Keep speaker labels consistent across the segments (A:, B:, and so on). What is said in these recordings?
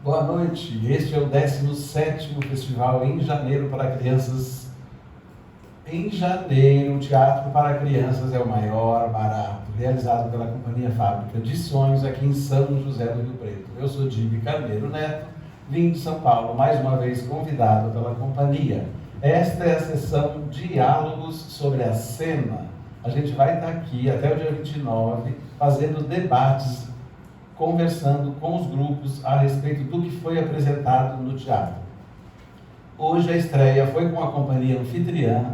A: Boa noite, este é o 17º Festival em Janeiro para Crianças. Em janeiro, o Teatro para Crianças é o maior barato, realizado pela Companhia Fábrica de Sonhos aqui em São José do Rio Preto. Eu sou Dibe Carneiro Neto, vim de São Paulo, mais uma vez convidado pela companhia. Esta é a sessão Diálogos sobre a Cena. A gente vai estar aqui até o dia 29, fazendo debates, conversando com os grupos a respeito do que foi apresentado no teatro. Hoje a estreia foi com a companhia anfitriã,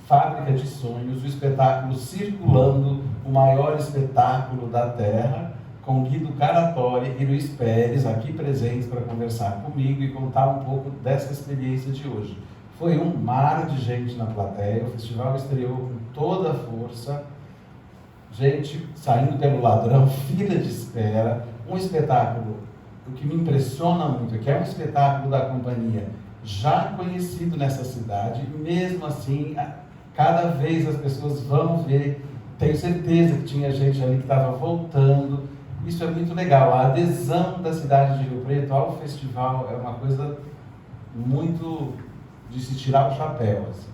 A: Fábrica de Sonhos, o espetáculo Circulando, o maior espetáculo da Terra, com Guido Caratori e Luiz Pérez, aqui presentes para conversar comigo e contar um pouco dessa experiência de hoje. Foi um mar de gente na plateia, o festival estreou com toda a força, gente saindo pelo ladrão, fila de espera, um espetáculo, o que me impressiona muito, que é um espetáculo da companhia já conhecido nessa cidade, e mesmo assim, cada vez as pessoas vão ver, tenho certeza que tinha gente ali que estava voltando, isso é muito legal, a adesão da cidade de Rio Preto ao festival é uma coisa muito de se tirar o chapéu. Assim.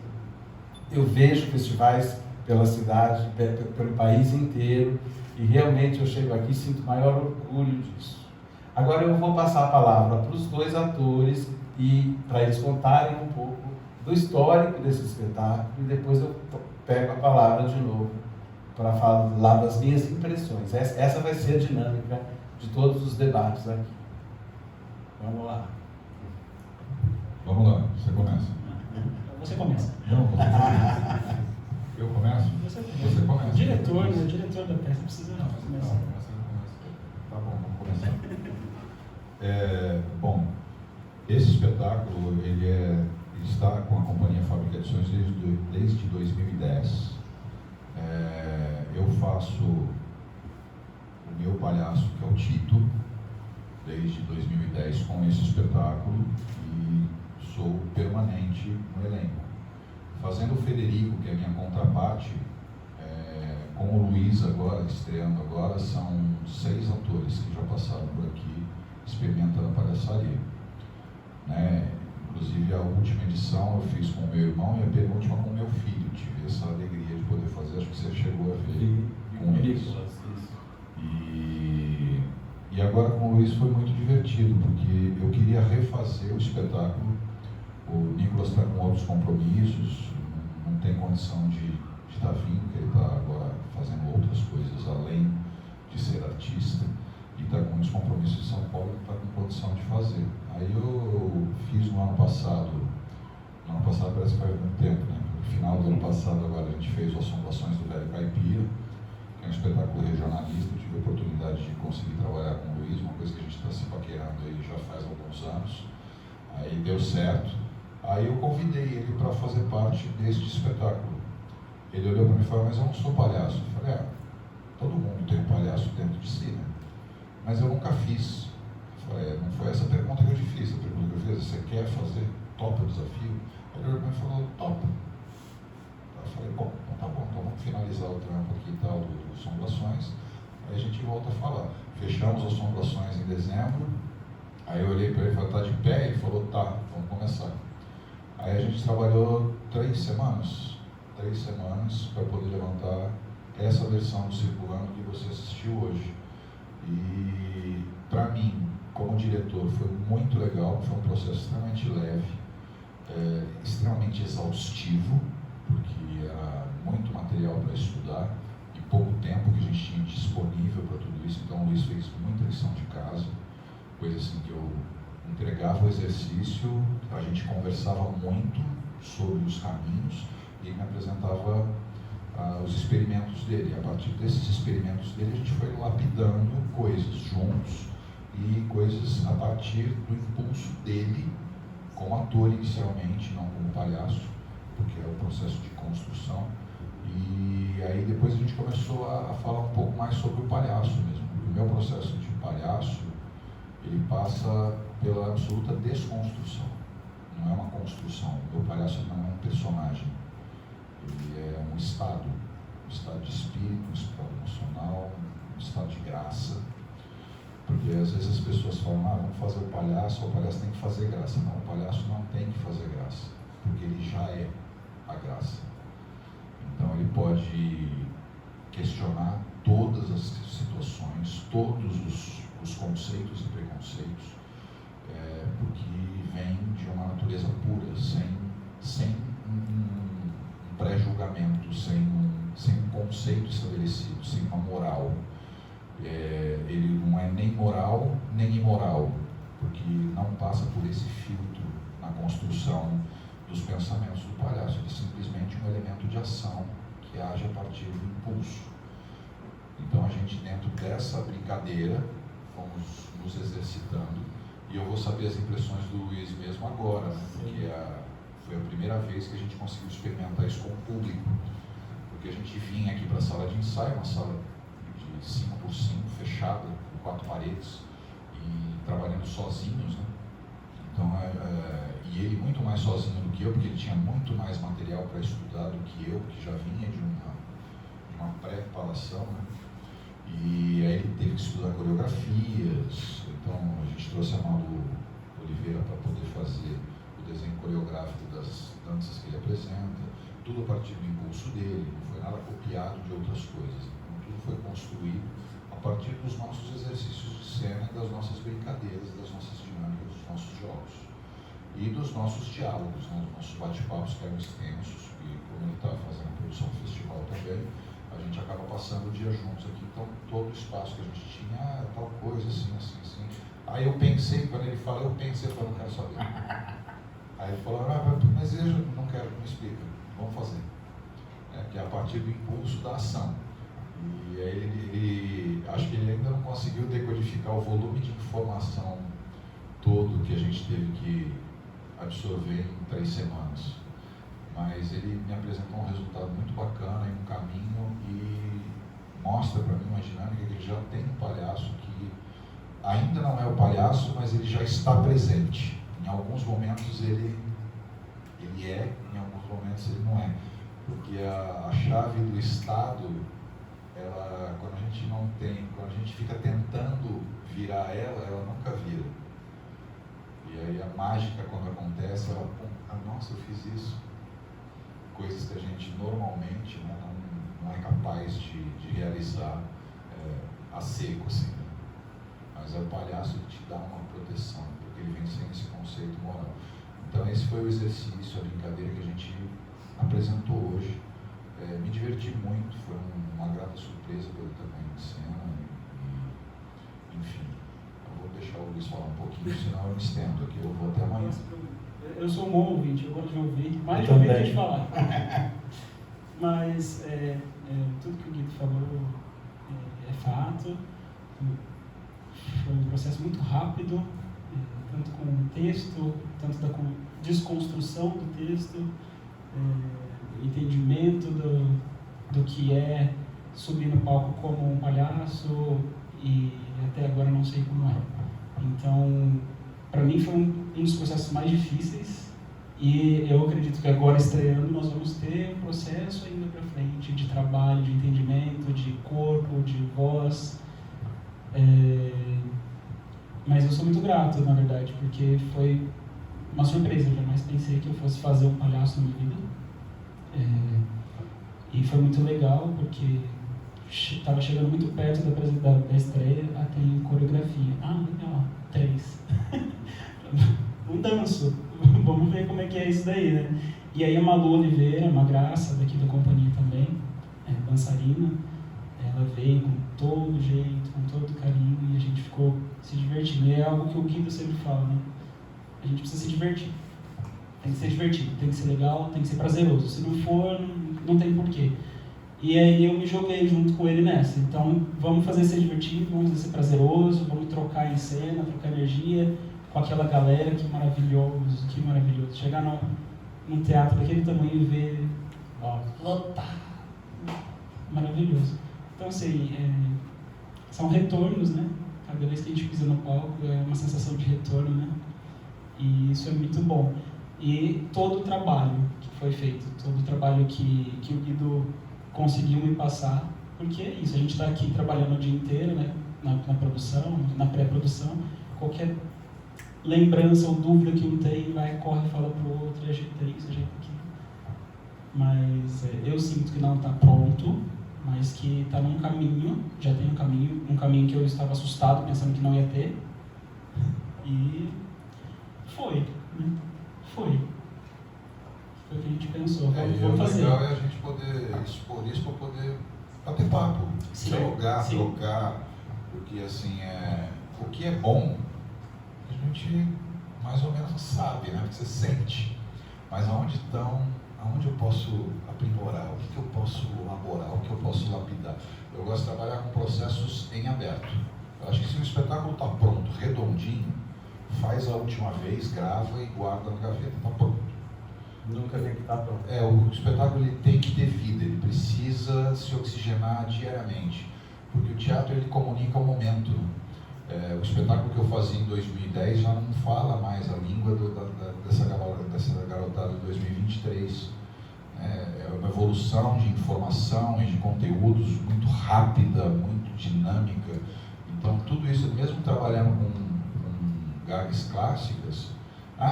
A: Eu vejo festivais pela cidade, pelo país inteiro, e realmente eu chego aqui e sinto maior orgulho disso. Agora eu vou passar a palavra para os dois atores, e para eles contarem um pouco do histórico desse espetáculo, e depois eu pego a palavra de novo para falar das minhas impressões. Essa vai ser a dinâmica de todos os debates aqui. Vamos lá.
B: Vamos lá, você começa.
C: Você começa.
B: Não, você começa. Eu começo?
C: Você começa. O diretor da peça precisa começar.
B: Tá bom, vamos começar. Bom, esse espetáculo ele está com a Companhia Fábrica de Sonhos desde 2010. Eu faço o meu palhaço, que é o Tito, desde 2010 com esse espetáculo e sou permanente no elenco. Fazendo o Federico, que é a minha contraparte, com o Luiz agora, estreando agora, são 6 atores que já passaram por aqui experimentando a palhaçaria. Inclusive a última edição eu fiz com o meu irmão e a penúltima com o meu filho. Tive essa alegria de poder fazer, acho que você chegou a ver com eles. E agora com o Luiz foi muito divertido, porque eu queria refazer o espetáculo. O Nicolas está com outros compromissos, não tem condição de estar vindo, porque ele está agora fazendo outras coisas além de ser artista, e está com muitos compromissos em São Paulo e está com condição de fazer. Aí eu fiz no ano passado parece que faz muito tempo, né? No final do ano passado agora a gente fez o Assombrações do Velho Caipira, que é um espetáculo regionalista. Eu tive a oportunidade de conseguir trabalhar com o Luiz, uma coisa que a gente está se paquerando aí já faz alguns anos. Aí deu certo. Aí eu convidei ele para fazer parte deste espetáculo. Ele olhou para mim e falou: mas eu não sou palhaço. Eu falei: todo mundo tem um palhaço dentro de si, né? Mas eu nunca fiz. Eu falei: não foi essa a pergunta que eu te fiz. A pergunta que eu fiz é: você quer fazer? Topa o desafio? Ele olhou para mim e falou: topa. Eu falei: bom, então tá bom, então vamos finalizar o trampo aqui e tal do Assombrações. Aí a gente volta a falar. Fechamos as Assombrações em dezembro. Aí eu olhei para ele e falei: tá de pé? Ele falou: tá, vamos começar. Aí a gente trabalhou 3 semanas para poder levantar essa versão do Circulando que você assistiu hoje. E para mim, como diretor, foi muito legal, foi um processo extremamente leve, extremamente exaustivo, porque era muito material para estudar e pouco tempo que a gente tinha disponível para tudo isso. Então o Luiz fez muita lição de casa, coisa assim que eu entregava o exercício, a gente conversava muito sobre os caminhos e ele me apresentava os experimentos dele. A partir desses experimentos dele, a gente foi lapidando coisas juntos e coisas a partir do impulso dele como ator inicialmente, não como palhaço, porque é o processo de construção. E aí depois a gente começou a falar um pouco mais sobre o palhaço mesmo. O meu processo de palhaço, ele passa pela absoluta desconstrução. Não é uma construção. O meu palhaço não é um personagem. Ele é um estado de espírito, um estado emocional, um estado de graça. Porque às vezes as pessoas falam, vamos fazer o palhaço tem que fazer graça. Não, o palhaço não tem que fazer graça, porque ele já é a graça. Então ele pode questionar todas as situações, todos os conceitos e preconceitos, porque vem de uma natureza pura, sem um pré-julgamento, sem um conceito estabelecido, sem uma moral. Ele não é nem moral nem imoral, porque não passa por esse filtro na construção dos pensamentos do palhaço. Ele é simplesmente um elemento de ação que age a partir do impulso. Então a gente, dentro dessa brincadeira, vamos nos exercitando, e eu vou saber as impressões do Luiz mesmo agora, né? Porque foi a primeira vez que a gente conseguiu experimentar isso com o público, porque a gente vinha aqui para a sala de ensaio, uma sala de 5x5, fechada, com 4 paredes, e trabalhando sozinhos, né? Então, e ele muito mais sozinho do que eu, porque ele tinha muito mais material para estudar do que eu, que já vinha de uma pré-preparação, né? E aí ele teve que estudar coreografias. Então a gente trouxe a Malu Oliveira para poder fazer o desenho coreográfico das danças que ele apresenta, tudo a partir do impulso dele, não foi nada copiado de outras coisas. Então tudo foi construído a partir dos nossos exercícios de cena, das nossas brincadeiras, das nossas dinâmicas, dos nossos jogos e dos nossos diálogos, né? Dos nossos bate-papos que eram extensos, e como ele estava fazendo a produção do festival também, a gente acaba passando o dia juntos aqui. Então todo o espaço que a gente tinha, tal coisa, assim. Aí eu pensei, quando ele falou, eu falei, não quero saber. Aí ele falou, mas eu não quero, me explica, vamos fazer. Que é a partir do impulso da ação. E aí ele acho que ele ainda não conseguiu decodificar o volume de informação todo que a gente teve que absorver em 3 semanas. Mas ele me apresentou um resultado muito bacana e um caminho, e mostra para mim uma dinâmica que ele já tem um palhaço que ainda não é o palhaço, mas ele já está presente. Em alguns momentos ele é, em alguns momentos ele não é. Porque a chave do estado, quando a gente fica tentando virar ela nunca vira. E aí a mágica, quando acontece, nossa, eu fiz isso. Coisas que a gente normalmente, né, não é capaz de realizar a seco, assim, né? Mas é o palhaço que te dá uma proteção, porque ele vem sem esse conceito moral. Então esse foi o exercício, a brincadeira que a gente apresentou hoje. Me diverti muito, foi uma grata surpresa pelo tamanho de cena, enfim. Eu vou deixar o Luiz falar um pouquinho, senão eu me estendo aqui, eu vou até amanhã.
C: Eu sou um bom ouvinte, eu gosto de ouvir, mais de ouvir que de falar. Mas tudo que o Guido falou é fato. Foi um processo muito rápido, tanto com o texto, tanto da desconstrução do texto, entendimento do que é subir no palco como um palhaço, e até agora não sei como é. Então, para mim foi um dos processos mais difíceis, e eu acredito que agora, estreando, nós vamos ter um processo ainda para frente de trabalho, de entendimento, de corpo, de voz. Mas eu sou muito grato, na verdade, porque foi uma surpresa. Eu jamais pensei que eu fosse fazer um palhaço na minha vida. E foi muito legal, porque estava chegando muito perto da estreia, tem coreografia. Legal, 3. Um danço. Vamos ver como é que é isso daí, né? E aí a Malu Oliveira, uma graça daqui da companhia também, dançarina, ela veio com todo jeito, com todo carinho, e a gente ficou se divertindo. E é algo que o Guido sempre fala, né? A gente precisa se divertir. Tem que ser divertido, tem que ser legal, tem que ser prazeroso. Se não for, não tem porquê. E aí eu me joguei junto com ele nessa. Então, vamos fazer ser divertido, vamos fazer ser prazeroso, vamos trocar em cena, trocar energia com aquela galera. Que maravilhoso, que maravilhoso. Chegar num teatro daquele tamanho e ver, lotado. Maravilhoso. Então, assim, são retornos, né? Cada vez que a gente pisa no palco é uma sensação de retorno, né? E isso é muito bom. E todo o trabalho que foi feito, todo o trabalho que o Guido conseguiu me passar, porque é isso, a gente está aqui trabalhando o dia inteiro, né? na produção, na pré-produção, qualquer lembrança ou dúvida que um tem, corre e fala pro outro, e ajeita isso, ajeita aquilo. Mas eu sinto que não está pronto, mas que está num caminho, já tem um caminho que eu estava assustado, pensando que não ia ter. E foi, né? Foi. Foi o que a gente pensou, vamos fazer.
B: O legal é a gente poder expor isso para poder bater papo, dialogar, trocar, porque assim, o que é bom, a gente mais ou menos sabe, né? Porque você sente, mas aonde eu posso aprimorar, o que eu posso elaborar, o que eu posso lapidar. Eu gosto de trabalhar com processos em aberto. Eu acho que se o espetáculo está pronto, redondinho, faz a última vez, grava e guarda na gaveta, está pronto.
A: Nunca tem que estar pronto.
B: O espetáculo ele tem que ter vida, ele precisa se oxigenar diariamente, porque o teatro ele comunica o momento. O espetáculo que eu fazia em 2010 já não fala mais a língua dessa garotada de 2023. É uma evolução de informação e de conteúdos muito rápida, muito dinâmica. Então tudo isso, mesmo trabalhando com gags clássicas,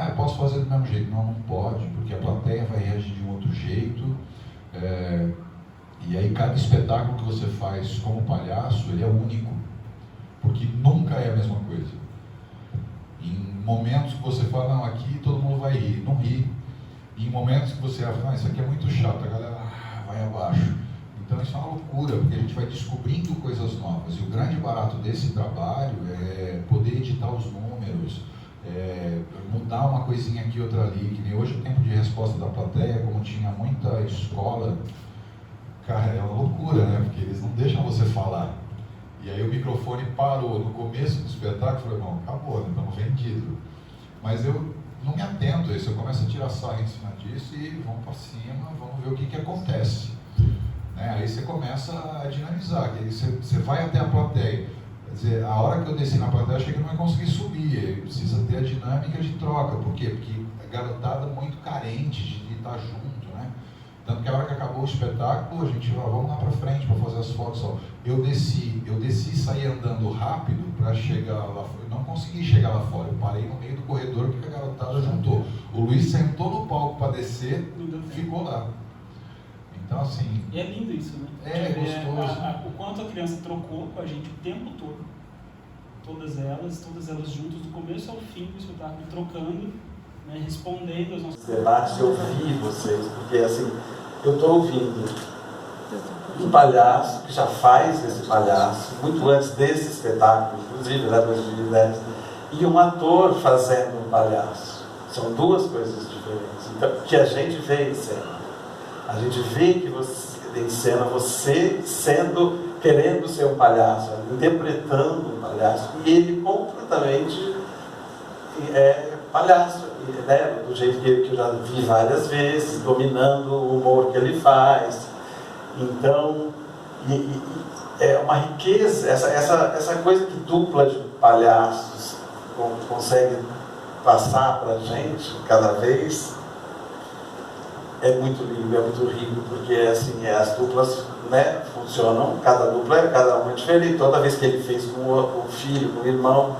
B: eu posso fazer do mesmo jeito. Não pode, porque a plateia vai reagir de um outro jeito. E aí cada espetáculo que você faz como palhaço, ele é único, porque nunca é a mesma coisa. Em momentos que você fala, não, aqui todo mundo vai rir, não ri. E em momentos que você fala, isso aqui é muito chato, a galera vai abaixo. Então isso é uma loucura, porque a gente vai descobrindo coisas novas. E o grande barato desse trabalho é poder editar os números, mudar uma coisinha aqui, outra ali, que nem hoje o tempo de resposta da plateia, como tinha muita escola, cara, é uma loucura, né? Porque eles não deixam você falar. E aí o microfone parou no começo do espetáculo, eu falei, não, acabou, né? Estamos vendidos. Mas eu não me atento a isso, eu começo a tirar sarro em cima disso e vamos para cima, vamos ver o que acontece. Aí você começa a dinamizar, que aí você vai até a plateia. Quer dizer, a hora que eu desci na plateia, eu achei que não ia conseguir subir. Precisa ter a dinâmica de troca. Por quê? Porque a garotada muito carente de estar junto, né? Tanto que a hora que acabou o espetáculo, a gente falou, vamos lá pra frente para fazer as fotos. Ó. Eu desci e saí andando rápido para chegar lá fora. Eu não consegui chegar lá fora. Eu parei no meio do corredor porque a garotada juntou. O Luiz sentou no palco para descer, ficou lá. Então, assim...
C: E é lindo isso, né?
B: É gostoso.
C: O quanto a criança trocou com a gente o tempo todo. Todas elas juntas, do começo ao fim do espetáculo, trocando, né, respondendo aos nossos
A: debates. Eu ouvi vocês, porque assim, eu estou ouvindo um palhaço que já faz esse palhaço, muito antes desse espetáculo, inclusive, né, 2010, e um ator fazendo um palhaço. São duas coisas diferentes. Então, que a gente vê em cena. A gente vê que em cena você querendo ser um palhaço, interpretando um palhaço, e ele completamente palhaço, né? Do jeito que eu já vi várias vezes, dominando o humor que ele faz. Então, é uma riqueza, essa coisa que dupla de palhaços consegue passar para a gente cada vez. É muito lindo, é muito rico, porque assim, as duplas, né, funcionam, cada uma é diferente. Toda vez que ele fez com o filho, com o irmão,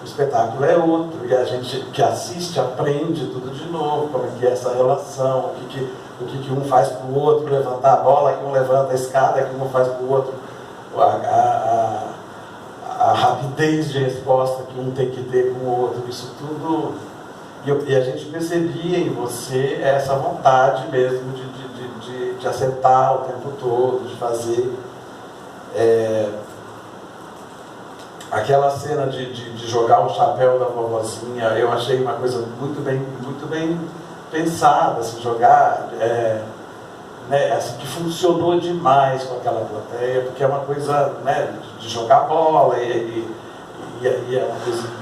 A: o espetáculo é outro, e a gente que assiste aprende tudo de novo, como é que é essa relação, o que um faz para o outro, levantar a bola, que um levanta a escada, que um faz para o outro, a rapidez de resposta que um tem que ter com o outro, isso tudo. E a gente percebia em você essa vontade mesmo de acertar o tempo todo, de fazer. Aquela cena de jogar o chapéu da vovozinha, eu achei uma coisa muito bem pensada, assim, jogar, né, assim, que funcionou demais com aquela plateia, porque é uma coisa, né, de jogar bola e é uma coisa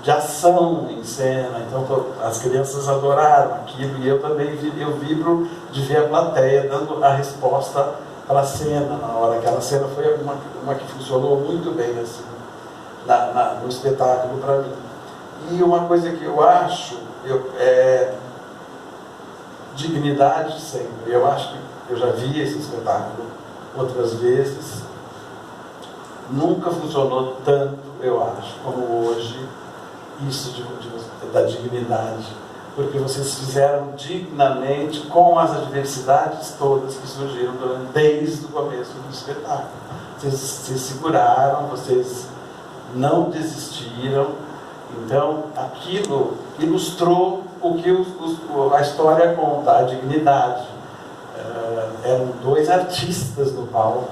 A: de ação em cena. Então as crianças adoraram aquilo, e eu também eu vibro de ver a plateia dando a resposta para a cena na hora. Aquela cena foi uma que funcionou muito bem assim, no espetáculo para mim. E uma coisa que eu acho é dignidade sempre. Eu acho que eu já vi esse espetáculo outras vezes, nunca funcionou tanto, eu acho, como hoje, isso da dignidade. Porque vocês fizeram dignamente com as adversidades todas que surgiram desde o começo do espetáculo. Vocês se seguraram, vocês não desistiram. Então, aquilo ilustrou o que a história conta, a dignidade. Eram dois artistas no palco,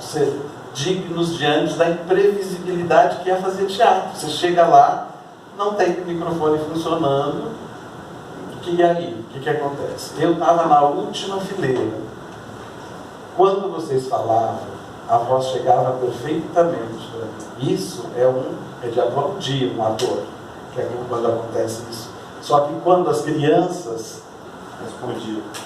A: dignos diante da imprevisibilidade que é fazer teatro. Você chega lá, não tem microfone funcionando, e aí? O que acontece? Eu estava na última fileira. Quando vocês falavam, a voz chegava perfeitamente para mim. Isso é de aplaudir um ator, que é quando acontece isso. Só que quando as crianças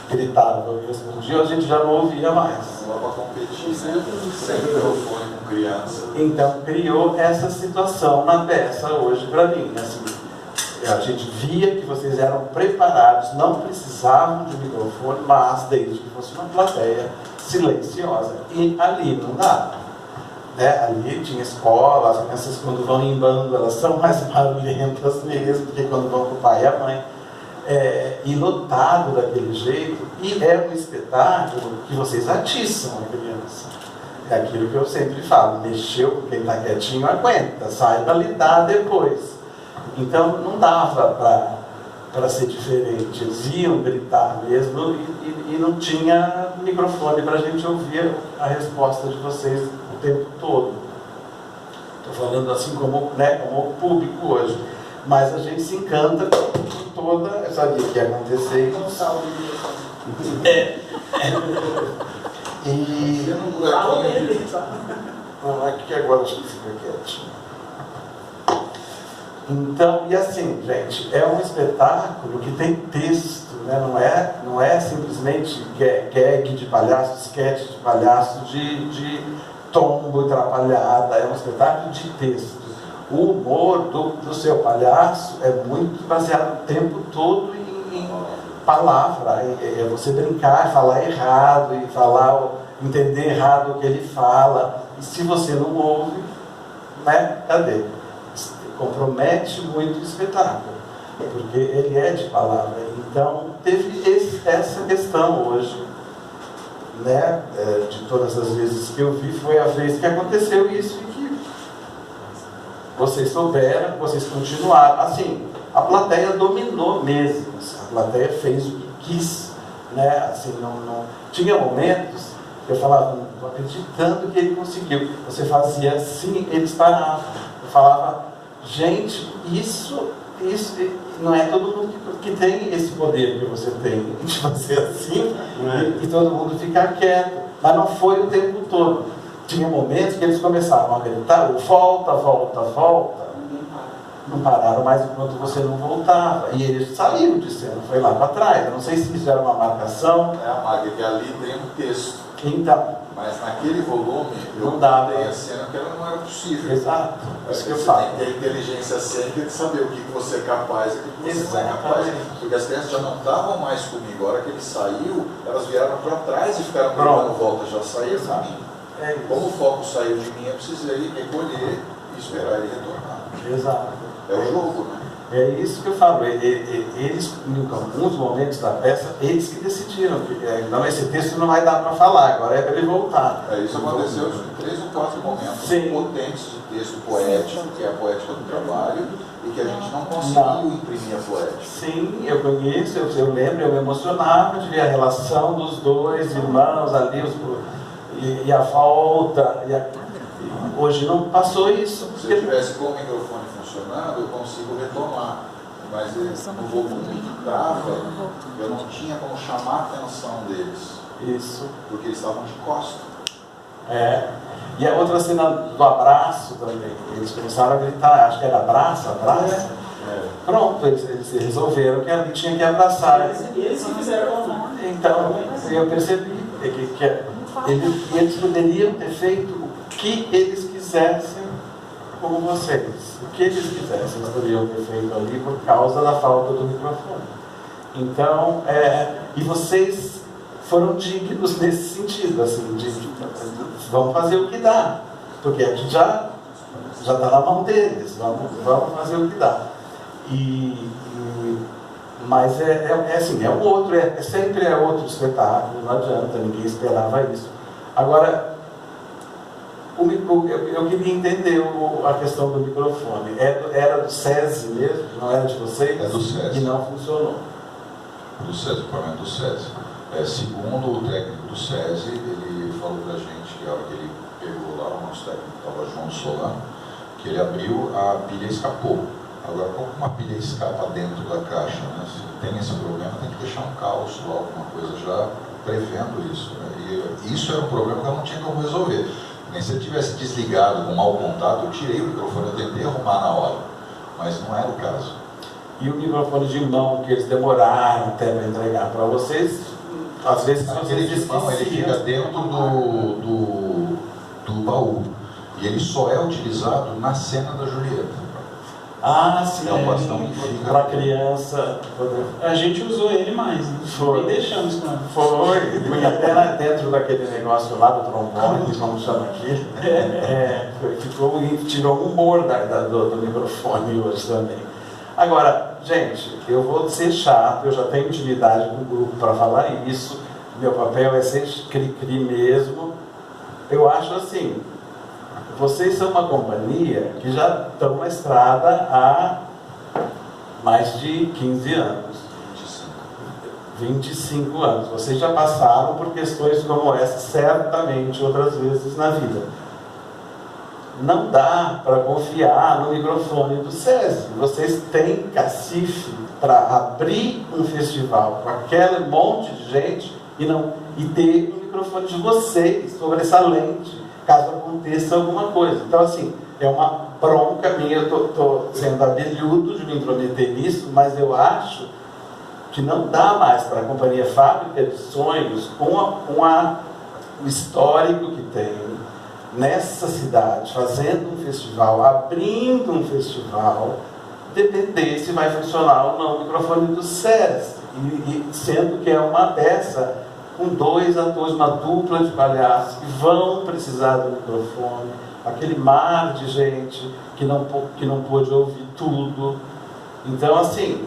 A: gritavam e respondiam, a gente já não ouvia mais.
B: Lá para competir, né? Sem microfone com criança.
A: Então criou essa situação na peça hoje para mim. Assim, a gente via que vocês eram preparados, não precisavam de microfone, mas desde que fosse uma plateia silenciosa. E ali não dá. Né? Ali tinha escola, as crianças quando vão em bando, elas são mais barulhentas mesmo, do que quando vão com o pai e a mãe. E lotado daquele jeito, e é um espetáculo que vocês atiçam a criança. É aquilo que eu sempre falo, mexeu com quem está quietinho, aguenta, saiba lidar depois. Então não dava para ser diferente, eles iam gritar mesmo e não tinha microfone para a gente ouvir a resposta de vocês o tempo todo. Estou falando assim como o público hoje. Mas a gente se encanta com toda, eu sabia que ia acontecer isso. E aqui agora acho que fica quietinho. Então, e assim, gente, é um espetáculo que tem texto, né? Não é simplesmente gag de palhaço, sketch de palhaço, de tombo atrapalhada, é um espetáculo de texto. O humor do seu palhaço é muito baseado o tempo todo em palavra, é você brincar, falar errado, e entender errado o que ele fala. E se você não ouve, né, cadê? Compromete muito o espetáculo, porque ele é de palavra. Então, teve essa questão hoje, né, de todas as vezes que eu vi, foi a vez que aconteceu isso e que vocês souberam, vocês continuaram. Assim, a plateia dominou mesmo, a plateia fez o que quis, né? Assim, não tinha momentos que eu falava, não estou acreditando que ele conseguiu. Você fazia assim, eles paravam. Eu falava, gente, isso não é todo mundo que tem esse poder que você tem de fazer assim e todo mundo ficar quieto. Mas não foi o tempo todo. Tinha momentos que eles começavam a gritar, volta, volta, volta. Não pararam mais enquanto você não voltava. E eles saíram de cena, foi lá para trás. Eu não sei se fizeram uma marcação.
B: A Magda, que ali tem um texto.
A: Então,
B: mas naquele volume, eu
A: não dava
B: a cena que ela não era possível.
A: Exato. Isso que eu
B: você
A: falo.
B: tem que ter inteligência cênica de saber o que você é capaz e o que você não é capaz. Porque as crianças já não estavam mais comigo. A hora que ele saiu, elas viraram para trás e ficaram dando volta, já saíram de mim. Como o foco saiu de mim, eu precisei recolher e esperar ele retornar.
A: Exato.
B: É o jogo, né?
A: É isso que eu falo. Eles, em alguns momentos da peça, eles que decidiram. Então, esse texto não vai dar para falar, agora é para ele voltar.
B: Isso aconteceu em 3 ou 4 momentos potentes de texto poético, que é a poética do trabalho, e que a gente não conseguiu imprimir a poética.
A: Sim, eu conheço, eu lembro, eu me emocionava de ver a relação dos dois irmãos ali, e a volta. Hoje não passou isso.
B: Se eu tivesse com o microfone funcionando, eu consigo retomar. Mas no volume que estava, eu não tinha como chamar a atenção deles.
A: Isso.
B: Porque eles estavam de costas.
A: E a outra cena do abraço também. Eles começaram a gritar, acho que era abraço. Pronto, eles resolveram que ali tinha que abraçar.
C: Eles que fizeram.
A: Então, eu percebi que eles poderiam ter feito o que eles quisessem com vocês. O que eles quisessem, eles poderiam ter feito ali por causa da falta do microfone. Então, e vocês foram dignos nesse sentido, assim, vamos fazer o que dá. Porque aqui já já está na mão deles, vamos fazer o que dá. Mas assim, sempre é outro espetáculo, não adianta, ninguém esperava isso. Agora, eu queria entender a questão do microfone. Era do SESI mesmo? Não era de vocês?
B: É do SESI.
A: E não funcionou.
B: Do SESI, o equipamento do SESI. Segundo o técnico do SESI, ele falou pra gente que a hora que ele pegou lá, o nosso técnico estava João Solano, que ele abriu, a pilha escapou. Agora, como uma pilha escapa dentro da caixa, né? Se tem esse problema, tem que deixar um calço ou alguma coisa já prevendo isso, né? E isso era um problema que eu não tinha como resolver. Nem se eu tivesse desligado com mau contato, eu tirei o microfone, eu tentei arrumar na hora, mas não era o caso.
A: E o microfone de mão que eles demoraram até para entregar para vocês, às vezes
B: aquele de mão, ele fica dentro do baú. E ele só é utilizado na cena da Julieta.
A: Ah, sim.
B: É um bastão que fica
A: para criança poder...
C: A gente usou ele mais, né?
A: Foi.
C: Nem deixamos com ele.
A: Foi, e até dentro daquele negócio lá do trombone, como chama aqui, tirou um humor do microfone hoje também. Agora, gente, eu vou ser chato, eu já tenho intimidade com o grupo para falar isso, meu papel é ser cri-cri mesmo. Eu acho assim, vocês são uma companhia que já estão na estrada há mais de 15 anos. 25 anos. Vocês já passaram por questões como essa, certamente, outras vezes na vida. Não dá para confiar no microfone do SESI. Vocês têm cacife para abrir um festival com aquele monte de gente e ter um microfone de vocês sobressalente, caso aconteça alguma coisa. Então, assim, é uma bronca minha, eu estou sendo abelhudo de me intrometer nisso, mas eu acho que não dá mais para a companhia Fábrica de Sonhos, com o histórico que tem nessa cidade, fazendo um festival, abrindo um festival, depender se vai funcionar ou não o microfone do SESI, e sendo que é uma peça com 2 atores, uma dupla de palhaços que vão precisar do microfone, aquele mar de gente que não pôde ouvir tudo. Então, assim,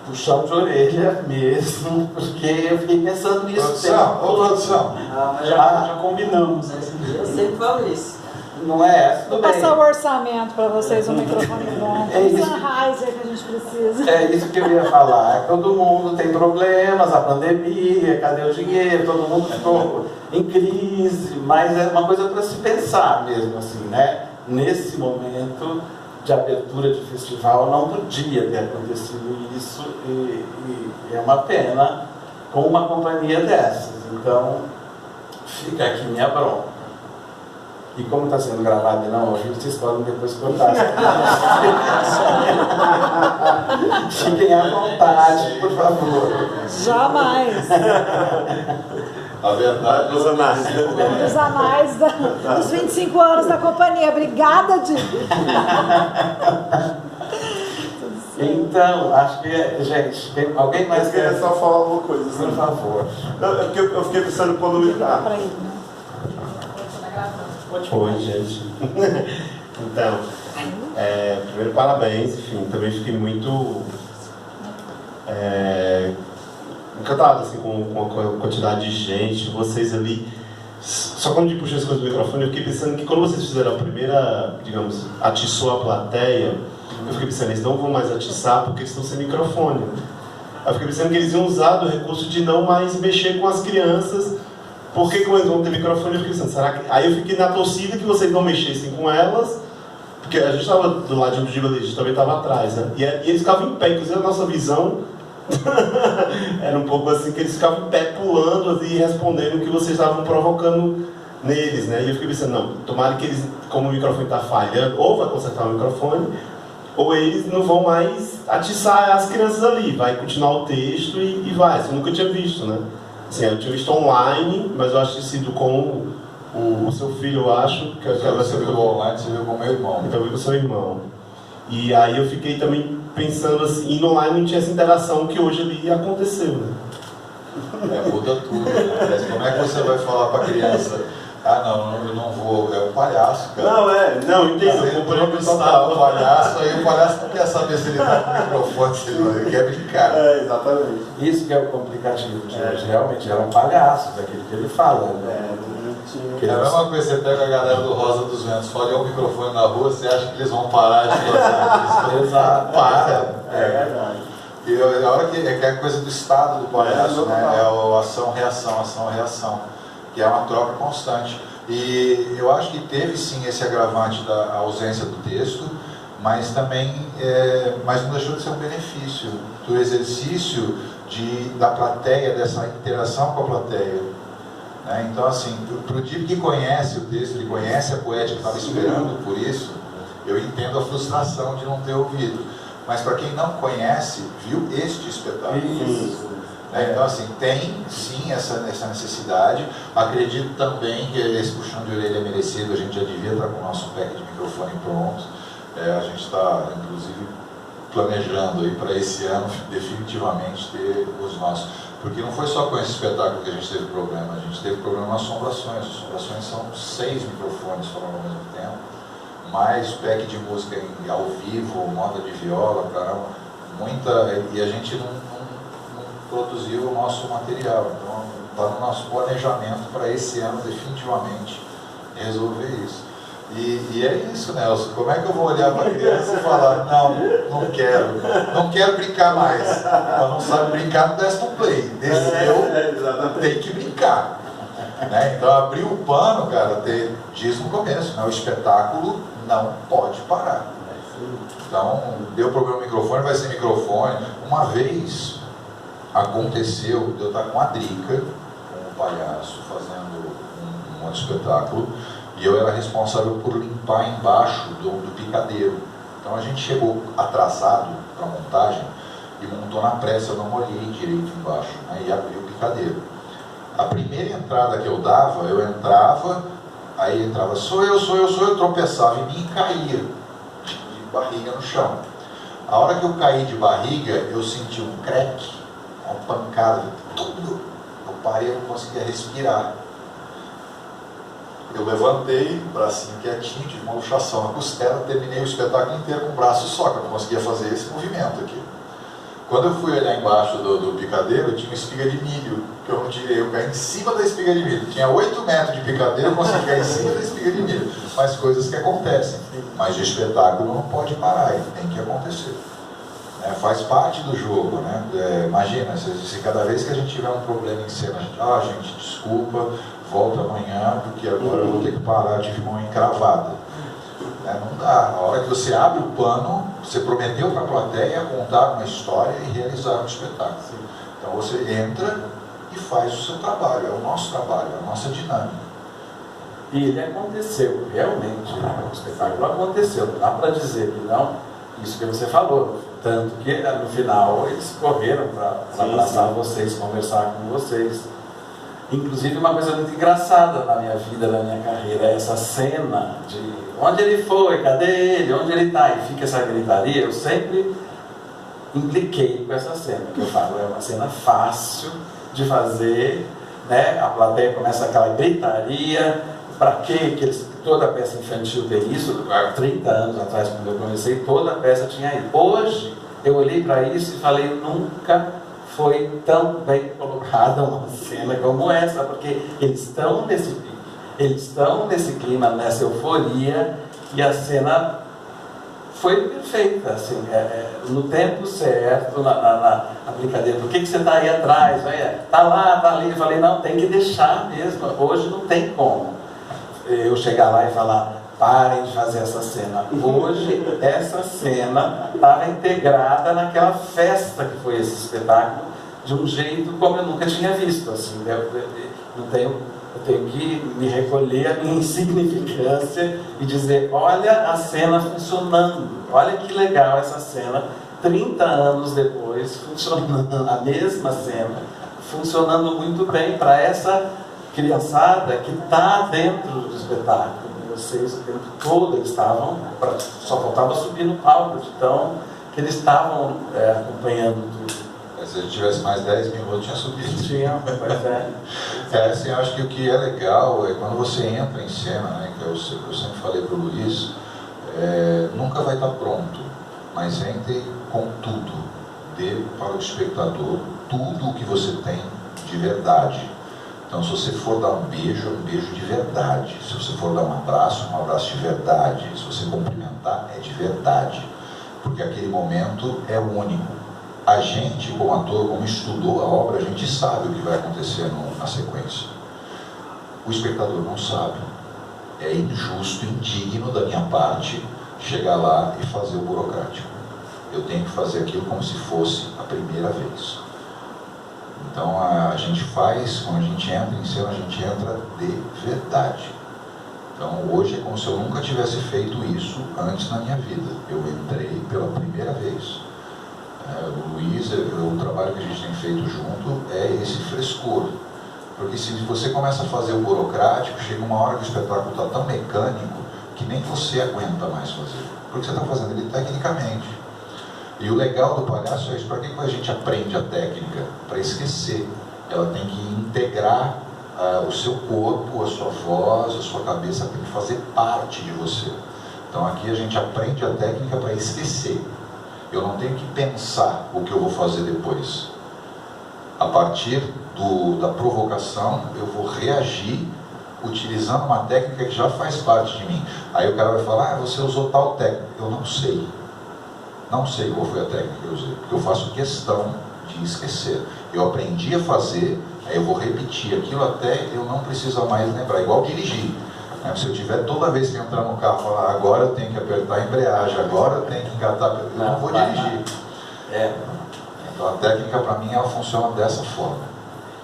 A: puxão de orelha mesmo, porque eu fiquei pensando nisso.
B: Produção.
C: Já combinamos.
D: Eu sempre falo isso.
A: Não é?
E: Vou passar o orçamento para vocês, um microfone bom.
A: É isso.
E: Sennheiser que a gente precisa.
A: É isso que eu ia falar. Todo mundo tem problemas, a pandemia, cadê o dinheiro? Todo mundo ficou em crise, mas é uma coisa para se pensar mesmo, assim, né? Nesse momento de abertura de festival não podia ter acontecido isso e é uma pena com uma companhia dessas. Então, fica aqui minha bronca. E como está sendo gravado e não ouvido, vocês podem depois cortar. Fiquem à vontade, por favor.
E: Jamais.
B: A verdade
F: Dos anais.
E: Dos anais dos 25 anos da companhia. Obrigada, Di.
A: Então, acho que, gente, tem alguém mais
F: Eu queria só falar uma coisa.
A: Por favor.
F: Eu fiquei pensando quando...
E: Para ele, né?
F: Oi, gente. Então, primeiro parabéns, enfim, também fiquei muito encantado assim, com a quantidade de gente, vocês ali. Só quando eu puxei as coisas do microfone, eu fiquei pensando que quando vocês fizeram a primeira, digamos, atiçou a plateia, eu fiquei pensando, eles não vão mais atiçar porque eles estão sem microfone. Eu fiquei pensando que eles iam usar do recurso de não mais mexer com as crianças. Porque como eles vão ter microfone, eu fiquei pensando, será que... Aí eu fiquei na torcida que vocês não mexessem com elas, porque a gente estava do lado do Giba, a gente também estava atrás, né? E eles ficavam em pé, inclusive a nossa visão era um pouco assim, que eles ficavam em pé, pulando assim, e respondendo o que vocês estavam provocando neles, né? E eu fiquei pensando, não, tomara que eles, como o microfone está falhando, ou vai consertar o microfone, ou eles não vão mais atiçar as crianças ali, vai continuar o texto e vai, isso eu nunca tinha visto, né? Assim, eu tinha visto online, mas eu acho que sido com o seu filho, eu acho. Que
B: você viu online, você viu com o meu irmão.
F: Então eu vi com o seu irmão. E aí eu fiquei também pensando assim, e no online não tinha essa interação que hoje ali aconteceu, né?
B: Muda tudo, né? Como é que você vai falar para a criança Ah, não, eu não vou, é o palhaço, cara.
F: Não, entendo.
B: Ele entrou no estado do palhaço, aí o palhaço não quer saber se ele tá com o microfone, se ele quer brincar.
F: Exatamente.
A: Isso que é o complicativo de hoje. Realmente era um palhaço daquilo que ele fala. Né?
B: É a mesma coisa, você pega a galera do Rosa dos Ventos, fala o microfone na rua, você acha que eles vão parar de fazer isso?
A: Exato.
B: Para.
F: É verdade.
B: E a hora que é a coisa do estado do palhaço, né? É o ação-reação, que é uma troca constante. E eu acho que teve sim esse agravante da ausência do texto, mas também mas não deixou de ser um benefício do exercício da plateia, dessa interação com a plateia. Né? Então, assim, para o tipo que conhece o texto, ele conhece a poética, que estava esperando por isso, eu entendo a frustração de não ter ouvido. Mas para quem não conhece, viu este espetáculo.
A: Isso.
B: Então, assim, tem sim essa necessidade. Acredito também que esse puxão de orelha é merecido. A gente já devia estar com o nosso pack de microfone pronto. A gente está, inclusive, planejando aí para esse ano definitivamente ter os nossos. Porque não foi só com esse espetáculo que a gente teve problema. A gente teve problema nas assombrações. As assombrações são 6 microfones falando ao mesmo tempo. Mais pack de música ao vivo, moda de viola, caramba, e a gente não produziu o nosso material. Então está no nosso planejamento para esse ano definitivamente resolver isso. E é isso, Nelson. Como é que eu vou olhar para a criança e falar, não quero brincar mais. Ela não sabe brincar, não desce no play. Desceu, tem que brincar. Né? Então abrir o pano, cara, diz no começo, né? O espetáculo não pode parar. Então, deu problema no microfone, vai ser microfone. Uma vez aconteceu de eu estar com a Drica, com o palhaço, fazendo um outro espetáculo, e eu era responsável por limpar embaixo do picadeiro. Então a gente chegou atrasado para a montagem e montou na pressa, eu não olhei direito embaixo, aí abri o picadeiro. A primeira entrada que eu dava, eu entrava, aí entrava, sou eu, tropeçava em mim e caía de barriga no chão. A hora que eu caí de barriga, eu senti um crack, uma pancada, tudo. Eu parei, eu não conseguia respirar. Eu levantei, bracinho quietinho, tive uma luxação na costela, terminei o espetáculo inteiro com o braço só, que eu não conseguia fazer esse movimento aqui. Quando eu fui olhar embaixo do picadeiro, tinha uma espiga de milho, que eu não tirei, eu caí em cima da espiga de milho. Tinha 8 metros de picadeiro, eu consegui cair em cima da espiga de milho. Mas coisas que acontecem. Mas de espetáculo não pode parar, ele tem que acontecer. Faz parte do jogo, né? Imagina, se cada vez que a gente tiver um problema em cena, gente, desculpa, volta amanhã, porque agora eu vou ter que parar, tive uma encravada. Não dá. A hora que você abre o pano, você prometeu para a plateia contar uma história e realizar um espetáculo. Então você entra e faz o seu trabalho, é o nosso trabalho, é a nossa dinâmica.
A: E ele aconteceu, realmente, o espetáculo aconteceu. Não dá para dizer que não, isso que você falou. Tanto que no final eles correram para abraçar vocês, conversar com vocês. Inclusive uma coisa muito engraçada na minha vida, na minha carreira, é essa cena de onde ele foi, cadê ele, onde ele está, e fica essa gritaria. Eu sempre impliquei com essa cena, que eu falo, é uma cena fácil de fazer, né? A plateia começa aquela gritaria, para que toda peça infantil tem isso? Há 30 anos atrás, quando eu comecei, toda peça tinha isso. Hoje, eu olhei para isso e falei, nunca foi tão bem colocada uma cena como essa, porque eles estão nesse pique, eles estão nesse clima, nessa euforia, e a cena foi perfeita, assim, no tempo certo, na brincadeira. Por que você está aí atrás? Está lá, está ali. Eu falei, não, tem que deixar mesmo, hoje não tem como eu chegar lá e falar, parem de fazer essa cena. Hoje, essa cena estava integrada naquela festa que foi esse espetáculo, de um jeito como eu nunca tinha visto. Assim, eu tenho que me recolher a minha insignificância e dizer, olha a cena funcionando, olha que legal essa cena, 30 anos depois, funcionando, a mesma cena, funcionando muito bem para essa criançada que está dentro do espetáculo. Vocês o tempo todo eles estavam, só faltava subir no palco, então que eles estavam acompanhando tudo.
B: Se a gente tivesse mais 10 minutos, tinha subido.
F: Tinha, pois é.
B: Assim, eu acho que o que é legal é quando você entra em cena, né, que eu sempre falei para o Luiz, nunca vai estar pronto, mas entre com tudo, dê para o espectador tudo o que você tem de verdade. Então, se você for dar um beijo de verdade. Se você for dar um abraço de verdade. Se você cumprimentar, é de verdade. Porque aquele momento é único. A gente, como ator, como estudou a obra, a gente sabe o que vai acontecer na sequência. O espectador não sabe. É injusto, indigno da minha parte chegar lá e fazer o burocrático. Eu tenho que fazer aquilo como se fosse a primeira vez. Então a gente faz, quando a gente entra em cena, a gente entra de verdade. Então hoje é como se eu nunca tivesse feito isso antes na minha vida. Eu entrei pela primeira vez. O Luiz, o trabalho que a gente tem feito junto é esse frescor. Porque se você começa a fazer o burocrático, chega uma hora que o espetáculo está tão mecânico que nem você aguenta mais fazer. Porque você está fazendo ele tecnicamente. E o legal do palhaço é isso. Para que a gente aprende a técnica? Para esquecer. Ela tem que integrar o seu corpo, a sua voz, a sua cabeça, tem que fazer parte de você. Então aqui a gente aprende a técnica para esquecer. Eu não tenho que pensar o que eu vou fazer depois. A partir da provocação, eu vou reagir utilizando uma técnica que já faz parte de mim. Aí o cara vai falar, você usou tal técnica. Eu não sei. Não sei qual foi a técnica que eu usei, porque eu faço questão de esquecer. Eu aprendi a fazer, aí eu vou repetir aquilo até eu não precisar mais lembrar. Igual dirigir. Se eu tiver toda vez que entrar no carro e falar, agora eu tenho que apertar a embreagem, agora eu tenho que engatar, eu não vou dirigir. Então a técnica para mim ela funciona dessa forma.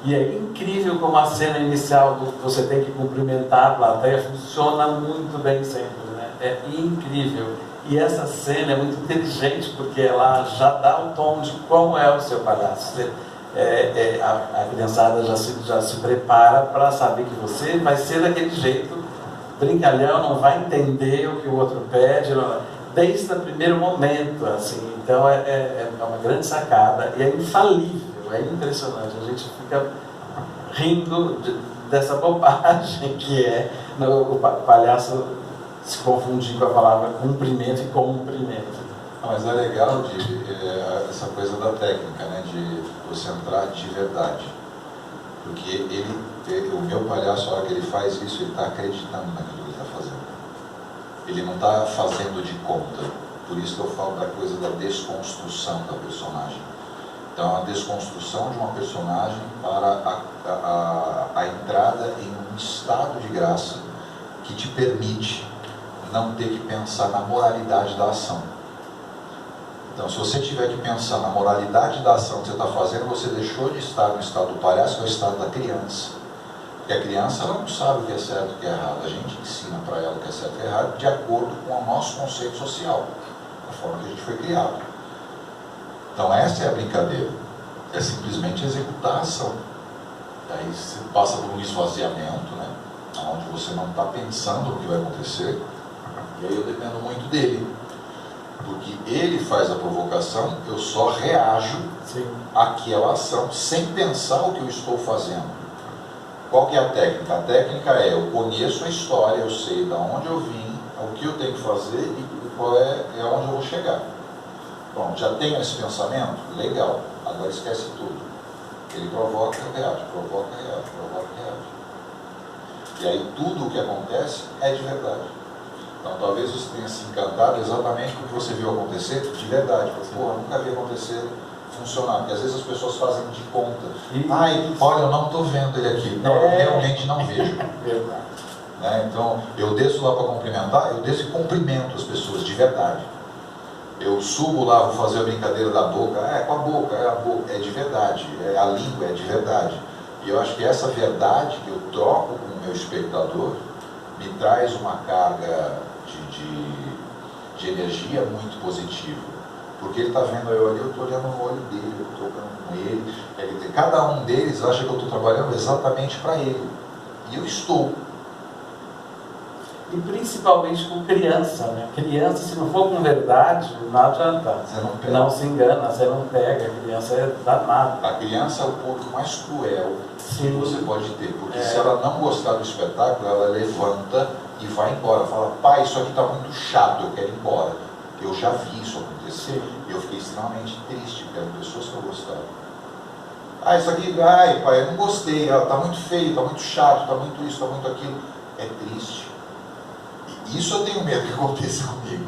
G: E é incrível como a cena inicial do você tem que cumprimentar a plateia funciona muito bem sempre, né? É incrível. E essa cena é muito inteligente porque ela já dá o tom de como é o seu palhaço. A criançada já se prepara para saber que você vai ser daquele jeito, brincalhão, não vai entender o que o outro pede, desde o primeiro momento, assim. Então é uma grande sacada e é infalível, é impressionante. A gente fica rindo dessa bobagem que é o palhaço se confundir com a palavra cumprimento e cumprimento.
B: Mas é legal essa coisa da técnica, né, de você entrar de verdade. Porque o meu palhaço, a hora que ele faz isso, ele está acreditando naquilo que ele está fazendo. Ele não está fazendo de conta. Por isso que eu falo da coisa da desconstrução da personagem. Então, a desconstrução de uma personagem para a entrada em um estado de graça que te permite não ter que pensar na moralidade da ação. Então, se você tiver que pensar na moralidade da ação que você está fazendo, você deixou de estar no estado do palhaço, que é o estado da criança. Porque a criança ela não sabe o que é certo e o que é errado. A gente ensina para ela o que é certo e o que é errado de acordo com o nosso conceito social, a forma que a gente foi criado. Então, essa é a brincadeira. É simplesmente executar a ação. Daí você passa por um esvaziamento, né? Onde você não está pensando no que vai acontecer. E aí eu dependo muito dele. Porque ele faz a provocação, eu só reajo àquela ação, sem pensar o que eu estou fazendo. Qual que é a técnica? A técnica é, eu conheço a história, eu sei de onde eu vim, o que eu tenho que fazer e qual é onde eu vou chegar. Bom, já tenho esse pensamento? Legal, agora esquece tudo. Ele provoca e reage, provoca e reage, provoca e reage. E aí tudo o que acontece é de verdade. Então talvez você tenha se encantado exatamente com o que você viu acontecer de verdade. Porra, nunca vi acontecer funcionar. Porque às vezes as pessoas fazem de conta. Ai, olha, eu não estou vendo ele aqui. Não, eu realmente não vejo. Né? Então eu desço lá para cumprimentar, eu desço e cumprimento as pessoas de verdade. Eu subo lá, vou fazer a brincadeira da boca. Com a boca, é de verdade. A língua é de verdade. E eu acho que essa verdade que eu troco com o meu espectador me traz uma carga de energia muito positiva. Porque ele está vendo eu ali, eu estou olhando no olho dele, eu estou tocando com ele. Cada um deles acha que eu estou trabalhando exatamente para ele. E eu estou.
G: e principalmente com criança, né? Criança, se não for com verdade, não adianta.
B: Você não pega.
G: Não se engana, você não pega. A criança é danada.
B: A criança é o público mais cruel que
G: Sim.
B: você pode ter, porque
G: É.
B: se ela não gostar do espetáculo, ela levanta e vai embora. Fala, pai, isso aqui está muito chato, eu quero ir embora. Eu já vi isso acontecer.
G: Sim.
B: E eu fiquei extremamente triste, porque eram pessoas que eu gostava. Ah, isso aqui, ai pai, eu não gostei, está muito feio, está muito chato, está muito isso, está muito aquilo. É triste. E isso eu tenho medo que aconteça comigo.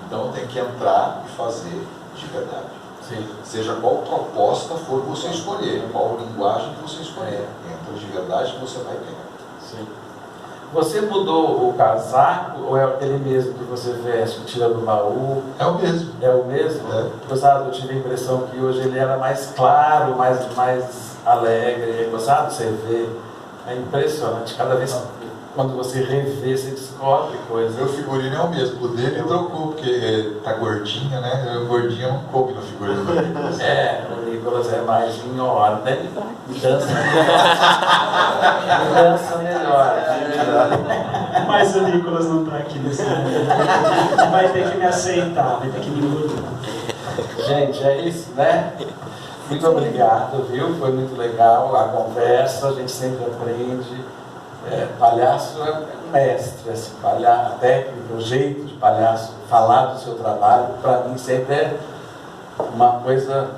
B: Então eu tenho que entrar e fazer de verdade.
G: Sim.
B: Seja qual proposta for você escolher, qual linguagem que você escolher. Entra de verdade que você vai pegar.
G: Sim. Você mudou o casaco ou é aquele mesmo que você veste, que tira do baú?
B: É o mesmo.
G: É o mesmo?
B: É.
G: Gostado, eu tive a impressão que hoje ele era mais claro, mais alegre. Gostado, você vê. É impressionante. Cada vez quando você revê, você descobre coisas.
B: Meu figurino é o mesmo. O dele trocou, porque tá gordinha, né? O gordinho não coube no figurino do Nicolas.
G: É, o Nicolas é mais em ordem e dança melhor.
C: Mas o Nicolas não está aqui nesse momento. Vai ter que me aceitar, vai ter que me engolir.
G: Gente, é isso, né? Muito obrigado, viu? Foi muito legal a conversa, a gente sempre aprende. Palhaço é um mestre, assim, a técnica, o jeito de palhaço, falar do seu trabalho, para mim sempre é uma coisa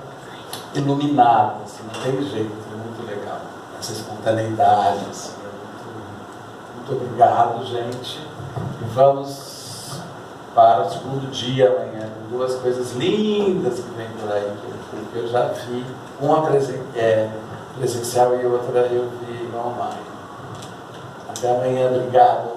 G: iluminada, assim, não tem jeito, é muito legal. Essa espontaneidade, assim, muito obrigado, gente. E vamos para o segundo dia amanhã, com duas coisas lindas que vem por aí, que eu já vi. Uma presencial e outra eu vi online. Até amanhã, obrigado.